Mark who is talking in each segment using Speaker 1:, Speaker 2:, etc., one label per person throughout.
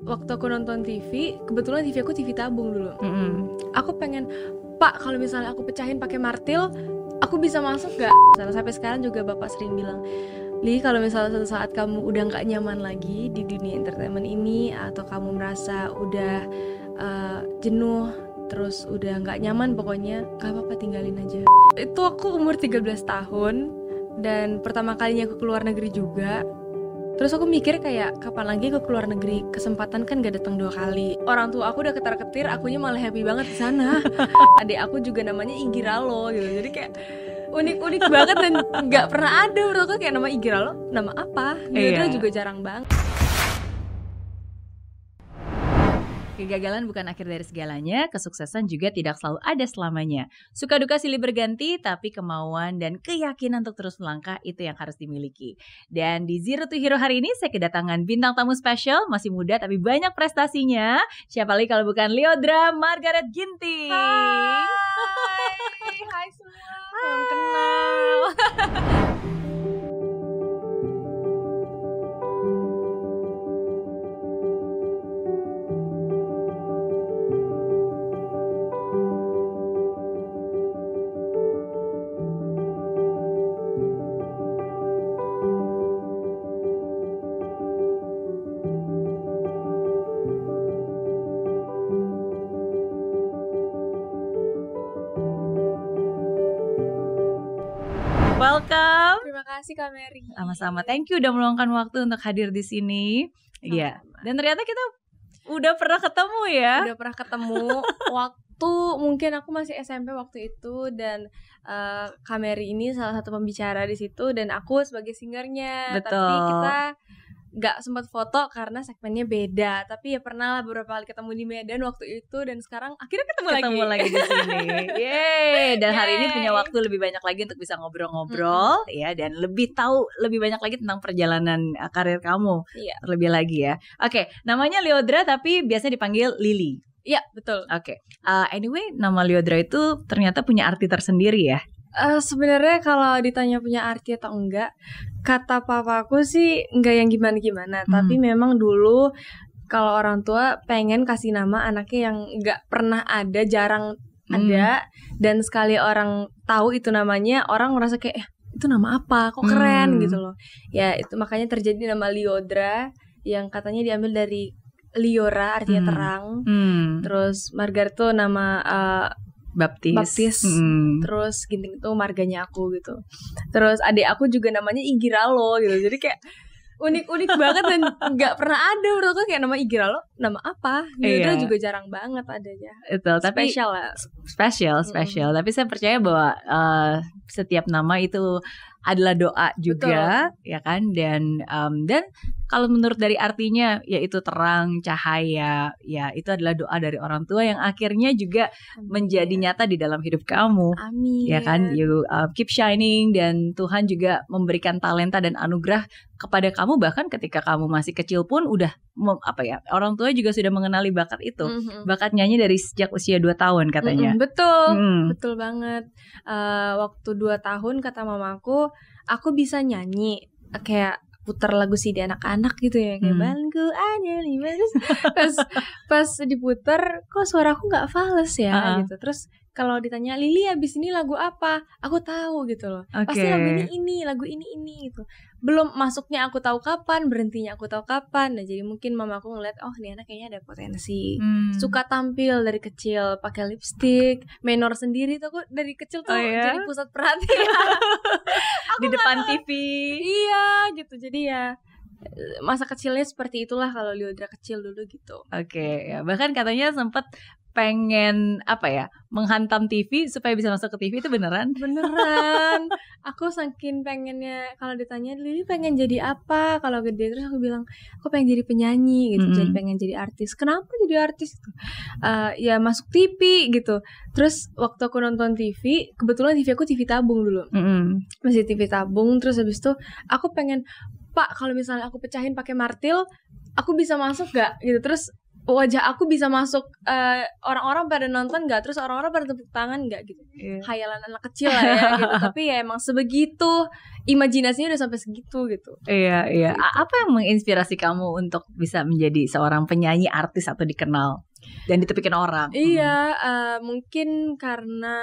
Speaker 1: waktu aku nonton TV, kebetulan TV aku TV tabung dulu. Aku pengen, Pak, kalau misalnya aku pecahin pakai martil, aku bisa masuk gak? Sampai sekarang juga bapak sering bilang, Li, kalau misalnya suatu saat kamu udah gak nyaman lagi di dunia entertainment ini, atau kamu merasa udah jenuh, terus udah gak nyaman pokoknya, gak apa-apa, tinggalin aja. Itu aku umur 13 tahun, dan pertama kalinya aku keluar negeri juga. Terus aku mikir kayak, kapan lagi aku keluar negeri? Kesempatan kan gak datang 2 kali. Orang tua aku udah ketar-ketir, akunya malah happy banget di sana. Adik aku juga namanya Igiralo gitu. Jadi kayak unik-unik banget dan gak pernah ada menurut aku kayak nama Igiralo, nama apa? Liodra juga jarang banget.
Speaker 2: Kegagalan bukan akhir dari segalanya, kesuksesan juga tidak selalu ada selamanya. Suka duka silih berganti, tapi kemauan dan keyakinan untuk terus melangkah itu yang harus dimiliki. Dan di Zero to Hero hari ini saya kedatangan bintang tamu spesial, masih muda tapi banyak prestasinya. Siapa lagi kalau bukan Liodra Margaret Ginting.
Speaker 1: Hai semua, salam kenal.
Speaker 2: Welcome.
Speaker 1: Terima kasih Kak Mary.
Speaker 2: Sama-sama. Thank you udah meluangkan waktu untuk hadir di sini. Iya. Dan ternyata kita udah pernah ketemu ya.
Speaker 1: Udah pernah ketemu waktu mungkin aku masih SMP waktu itu, dan Kak Mary ini salah satu pembicara di situ dan aku sebagai singernya.
Speaker 2: Betul.
Speaker 1: Tapi kita gak sempat foto karena segmennya beda. Tapi ya pernah lah beberapa kali ketemu di Medan waktu itu, dan sekarang akhirnya ketemu
Speaker 2: lagi di sini. Yeay. Dan hari ini punya waktu lebih banyak lagi untuk bisa ngobrol-ngobrol ya, dan lebih tahu lebih banyak lagi tentang perjalanan karir kamu.
Speaker 1: Iya.
Speaker 2: Terlebih lagi ya. Oke, namanya Liodra tapi biasanya dipanggil Lili.
Speaker 1: Iya, betul.
Speaker 2: Oke. Anyway, nama Liodra itu ternyata punya arti tersendiri ya.
Speaker 1: Sebenarnya kalau ditanya punya arti atau enggak, kata papaku sih enggak yang gimana-gimana. Tapi memang dulu kalau orang tua pengen kasih nama anaknya yang enggak pernah ada, jarang ada, dan sekali orang tahu itu namanya, orang merasa kayak itu nama apa, kok keren gitu loh. Ya itu makanya terjadi nama Liodra yang katanya diambil dari Liora, artinya terang. Terus Margaret tuh nama Baptis. Terus Ginting itu marganya aku gitu. Terus adik aku juga namanya Igiralo gitu. Jadi kayak unik-unik banget dan gak pernah ada menurut aku kayak nama Igiralo, nama apa? Liodra juga jarang banget adanya.
Speaker 2: Betul, tapi
Speaker 1: spesial lah.
Speaker 2: Spesial. Tapi saya percaya bahwa setiap nama itu adalah doa juga. Betul. Ya kan, dan kalau menurut dari artinya yaitu terang, cahaya, ya itu adalah doa dari orang tua yang akhirnya juga menjadi nyata di dalam hidup kamu.
Speaker 1: Amin.
Speaker 2: Ya kan, you keep shining, dan Tuhan juga memberikan talenta dan anugerah kepada kamu bahkan ketika kamu masih kecil pun udah orang tua juga sudah mengenali bakat itu. Bakat nyanyi dari sejak usia 2 tahun katanya.
Speaker 1: Betul banget. Waktu 2 tahun kata mamaku, aku bisa nyanyi kayak putar lagu CD anak-anak gitu ya, kayak balku aja 5. Pas diputar kok suaraku nggak fales ya gitu. Terus kalau ditanya, Lili abis ini lagu apa? Aku tahu gitu loh. Pasti lagu ini gitu. Belum masuknya aku tahu kapan, berhentinya aku tahu kapan. Nah jadi mungkin mamaku ngeliat, oh ini anak kayaknya ada potensi. Suka tampil dari kecil, pakai lipstick, menor sendiri tuh aku dari kecil tuh jadi pusat perhatian.
Speaker 2: Di depan TV.
Speaker 1: Iya gitu. Jadi ya masa kecilnya seperti itulah kalau Liodra kecil dulu gitu.
Speaker 2: Oke, ya. Bahkan katanya sempat pengen menghantam TV supaya bisa masuk ke TV, itu beneran?
Speaker 1: Beneran. Aku saking pengennya, kalau ditanya Lili pengen jadi apa kalau gede, terus aku bilang aku pengen jadi penyanyi gitu, jadi pengen jadi artis. Kenapa jadi artis? Ya masuk TV gitu. Terus waktu aku nonton TV, kebetulan TV aku TV tabung dulu, masih TV tabung. Terus habis itu aku pengen, Pak, kalau misalnya aku pecahin pakai martil, aku bisa masuk gak? Gitu. Terus wajah aku bisa masuk orang-orang pada nonton nggak, terus orang-orang pada tepuk tangan nggak gitu. Khayalan anak kecil lah ya gitu. Tapi ya emang sebegitu, imajinasinya udah sampai segitu gitu.
Speaker 2: Iya. Gitu. Apa yang menginspirasi kamu untuk bisa menjadi seorang penyanyi, artis atau dikenal dan ditepikin orang?
Speaker 1: Iya, mungkin karena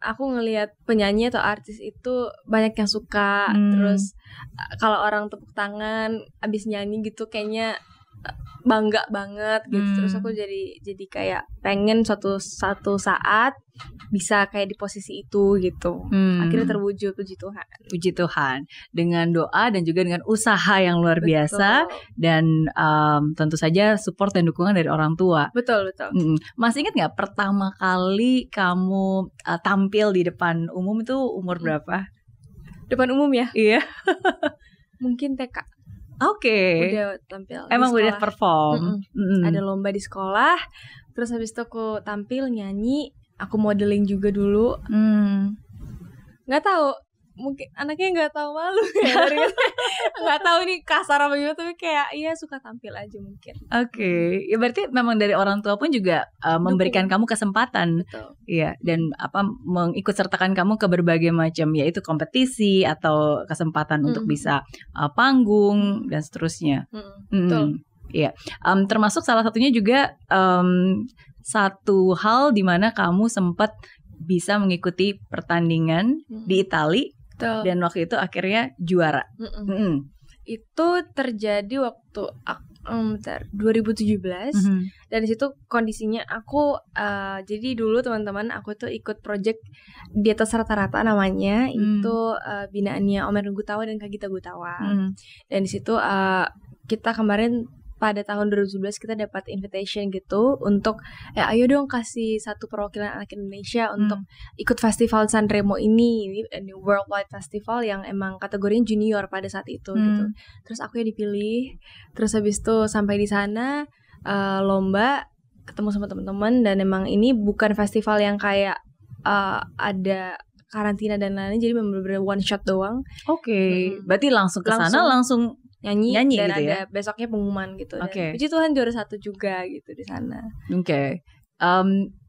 Speaker 1: aku ngelihat penyanyi atau artis itu banyak yang suka. Terus kalau orang tepuk tangan abis nyanyi gitu kayaknya bangga banget gitu. Terus aku jadi kayak pengen suatu saat bisa kayak di posisi itu gitu. Akhirnya terwujud, puji Tuhan
Speaker 2: dengan doa dan juga dengan usaha yang luar biasa. Dan tentu saja support dan dukungan dari orang tua.
Speaker 1: Betul.
Speaker 2: Masih ingat nggak pertama kali kamu tampil di depan umum itu umur berapa?
Speaker 1: Depan umum ya?
Speaker 2: Iya.
Speaker 1: Mungkin TK.
Speaker 2: Oke.
Speaker 1: Udah tampil.
Speaker 2: Emang udah perform.
Speaker 1: Ada lomba di sekolah. Terus habis itu aku tampil nyanyi. Aku modeling juga dulu. Nggak tahu. Mungkin anaknya nggak tahu malu ya. Nggak tahu ini kasar apa gimana, tapi kayak iya suka tampil aja mungkin.
Speaker 2: Oke. Ya berarti memang dari orang tua pun juga memberikan kamu kesempatan.
Speaker 1: Betul.
Speaker 2: Iya, dan mengikut sertakan kamu ke berbagai macam yaitu kompetisi atau kesempatan untuk bisa panggung dan seterusnya.
Speaker 1: Betul.
Speaker 2: Iya. Termasuk salah satunya juga satu hal di mana kamu sempat bisa mengikuti pertandingan di Italia. Dan waktu itu akhirnya juara.
Speaker 1: Itu terjadi waktu 2017. Dan di situ kondisinya aku jadi dulu teman-teman aku tuh ikut project Di Atas Rata-Rata namanya. Itu binaannya Omer Gutawa dan Kak Gita Gutawa. Dan di situ kita kemarin pada tahun 2011 kita dapat invitation gitu untuk ayo dong kasih satu perwakilan anak Indonesia untuk ikut festival Sanremo ini worldwide festival yang emang kategorinya junior pada saat itu gitu. Terus aku yang dipilih. Terus habis itu sampai di sana lomba, ketemu sama teman-teman, dan emang ini bukan festival yang kayak ada karantina dan lain-lain, jadi bener-bener one shot doang.
Speaker 2: Oke. Berarti langsung ke sana langsung nyanyi
Speaker 1: dan
Speaker 2: gitu
Speaker 1: ada
Speaker 2: ya?
Speaker 1: besoknya pengumuman gitu.
Speaker 2: Okay.
Speaker 1: Puji Tuhan juara 1 juga gitu di sana.
Speaker 2: Oke.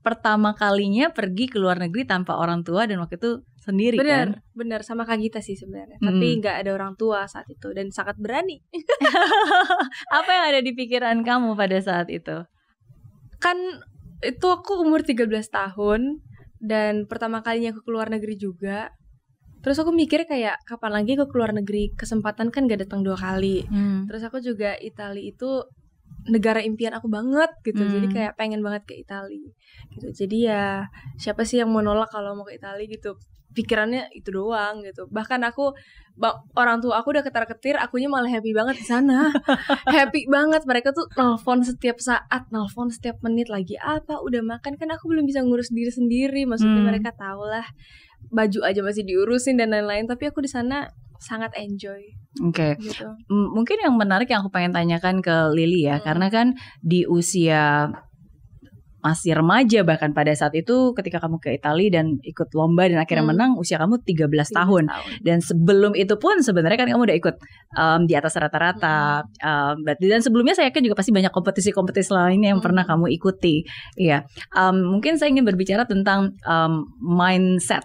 Speaker 2: Pertama kalinya pergi ke luar negeri tanpa orang tua dan waktu itu sendiri.
Speaker 1: Bener sama Kak Gita sih sebenarnya. Tapi nggak ada orang tua saat itu dan sangat berani.
Speaker 2: Apa yang ada di pikiran kamu pada saat itu?
Speaker 1: Kan itu aku umur 13 tahun dan pertama kalinya aku ke luar negeri juga. Terus aku mikir kayak kapan lagi ke luar negeri, kesempatan kan gak datang 2 kali. Terus aku juga Italia itu negara impian aku banget gitu. Jadi kayak pengen banget ke Italia gitu. Jadi ya siapa sih yang mau nolak kalau mau ke Italia gitu. Pikirannya itu doang gitu. Bahkan orang tua aku udah ketar-ketir, akunya malah happy banget di sana. Happy banget, mereka tuh nelfon setiap saat, nelfon setiap menit, lagi apa, udah makan, kan aku belum bisa ngurus diri sendiri. Maksudnya mereka tahu lah, baju aja masih diurusin dan lain-lain, tapi aku di sana sangat enjoy.
Speaker 2: Oke.
Speaker 1: Gitu.
Speaker 2: Mungkin yang menarik yang aku pengen tanyakan ke Lily ya, karena kan di usia masih remaja bahkan pada saat itu ketika kamu ke Italia dan ikut lomba dan akhirnya menang, usia kamu 13 tahun. Dan sebelum itu pun sebenarnya kan kamu udah ikut Di Atas Rata-Rata. Dan sebelumnya saya yakin juga pasti banyak kompetisi-kompetisi lainnya yang pernah kamu ikuti. Iya. Mungkin saya ingin berbicara tentang mindset,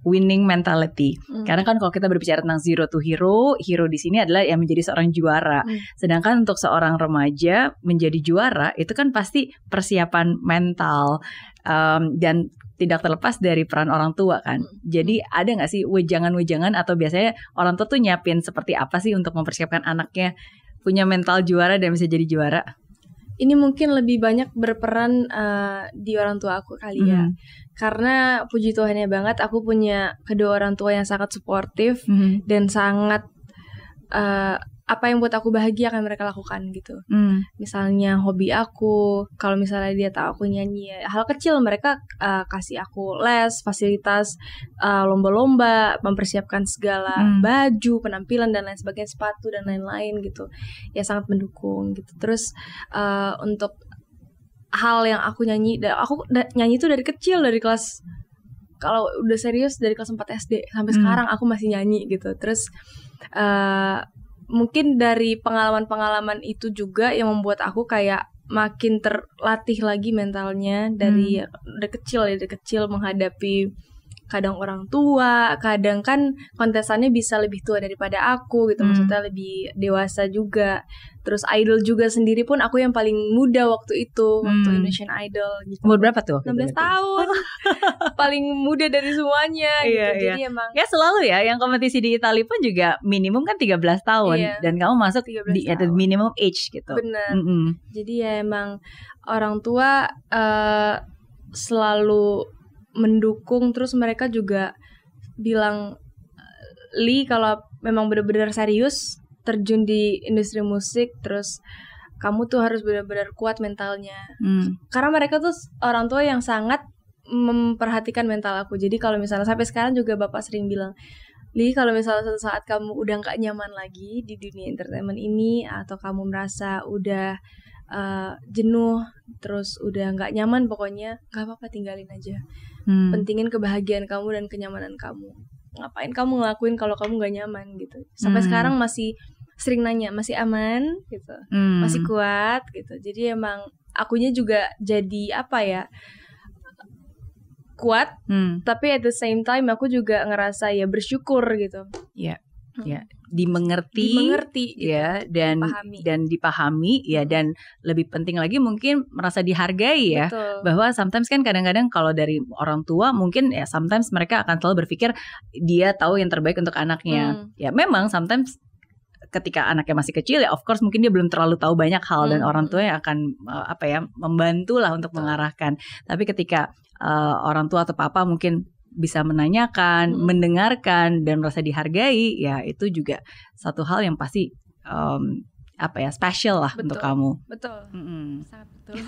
Speaker 2: winning mentality. Karena kan kalau kita berbicara tentang zero to hero di sini adalah yang menjadi seorang juara. Sedangkan untuk seorang remaja menjadi juara itu kan pasti persiapan mental dan tidak terlepas dari peran orang tua kan. Jadi ada nggak sih wejangan-wejangan atau biasanya orang tua tuh nyiapin seperti apa sih untuk mempersiapkan anaknya punya mental juara dan bisa jadi juara?
Speaker 1: Ini mungkin lebih banyak berperan di orang tua aku kali ya. Karena puji Tuhannya banget aku punya kedua orang tua yang sangat suportif dan sangat apa yang buat aku bahagia akan mereka lakukan gitu. Misalnya hobi aku, kalau misalnya dia tahu aku nyanyi, hal kecil mereka kasih aku les, fasilitas, lomba-lomba, mempersiapkan segala baju, penampilan dan lain sebagainya, sepatu dan lain-lain gitu. Ya sangat mendukung gitu. Terus untuk hal yang aku nyanyi itu dari kecil, dari kelas, kalau udah serius dari kelas 4 SD sampai sekarang aku masih nyanyi gitu. Terus mungkin dari pengalaman-pengalaman itu juga yang membuat aku kayak makin terlatih lagi mentalnya dari kecil menghadapi kadang orang tua, kadang kan kontesannya bisa lebih tua daripada aku gitu, maksudnya lebih dewasa juga. Terus idol juga sendiri pun aku yang paling muda waktu itu, waktu Indonesian Idol gitu.
Speaker 2: Umur berapa tuh?
Speaker 1: 16 tahun. Paling muda dari semuanya gitu. Jadi emang
Speaker 2: ya selalu ya, yang kompetisi di Italia pun juga minimum kan 13 tahun dan kamu masuk di minimum age gitu.
Speaker 1: Benar. Jadi ya emang orang tua selalu mendukung, terus mereka juga bilang, Li kalau memang benar-benar serius terjun di industri musik, terus kamu tuh harus benar-benar kuat mentalnya. Karena mereka tuh orang tua yang sangat memperhatikan mental aku. Jadi kalau misalnya sampai sekarang juga bapak sering bilang, Li kalau misalnya suatu saat kamu udah gak nyaman lagi di dunia entertainment ini, atau kamu merasa udah jenuh, terus udah gak nyaman pokoknya, gak apa-apa, tinggalin aja. Pentingin kebahagiaan kamu dan kenyamanan kamu. Ngapain kamu ngelakuin kalau kamu gak nyaman gitu. Sampai sekarang masih sering nanya, masih aman gitu, masih kuat gitu. Jadi emang akunya juga jadi apa ya, kuat, tapi at the same time aku juga ngerasa ya bersyukur gitu.
Speaker 2: Iya. Ya, dimengerti gitu, ya, dan dipahami ya, dan lebih penting lagi mungkin merasa dihargai ya.
Speaker 1: Betul.
Speaker 2: Bahwa sometimes kan kadang-kadang kalau dari orang tua mungkin ya sometimes mereka akan selalu berpikir dia tahu yang terbaik untuk anaknya. Ya memang sometimes ketika anaknya masih kecil ya of course mungkin dia belum terlalu tahu banyak hal, dan orang tua yang akan membantu lah untuk mengarahkan. Tapi ketika orang tua atau papa mungkin bisa menanyakan, mendengarkan, dan merasa dihargai, ya itu juga satu hal yang pasti special lah untuk kamu.
Speaker 1: Betul. Sangat betul.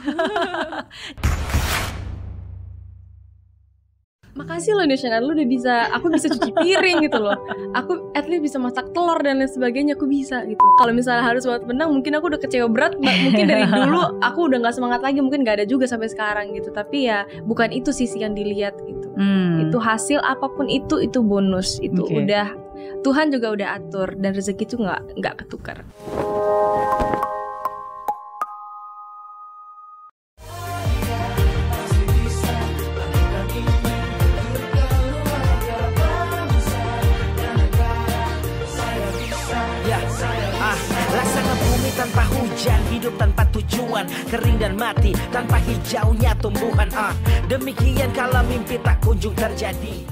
Speaker 1: Makasih loh Indonesian Idol, lu udah aku bisa cuci piring gitu loh. Aku at least bisa masak telur dan lain sebagainya, aku bisa gitu. Kalau misalnya harus buat menang, mungkin aku udah kecewa berat. Mungkin dari dulu aku udah gak semangat lagi, mungkin gak ada juga sampai sekarang gitu. Tapi ya bukan itu sisi yang dilihat gitu. Itu hasil apapun itu bonus. Itu udah Tuhan juga udah atur, dan rezeki itu gak ketukar.
Speaker 3: Tanpa hujan, hidup tanpa tujuan, kering dan mati tanpa hijaunya tumbuhan. Demikian kalau mimpi tak kunjung terjadi.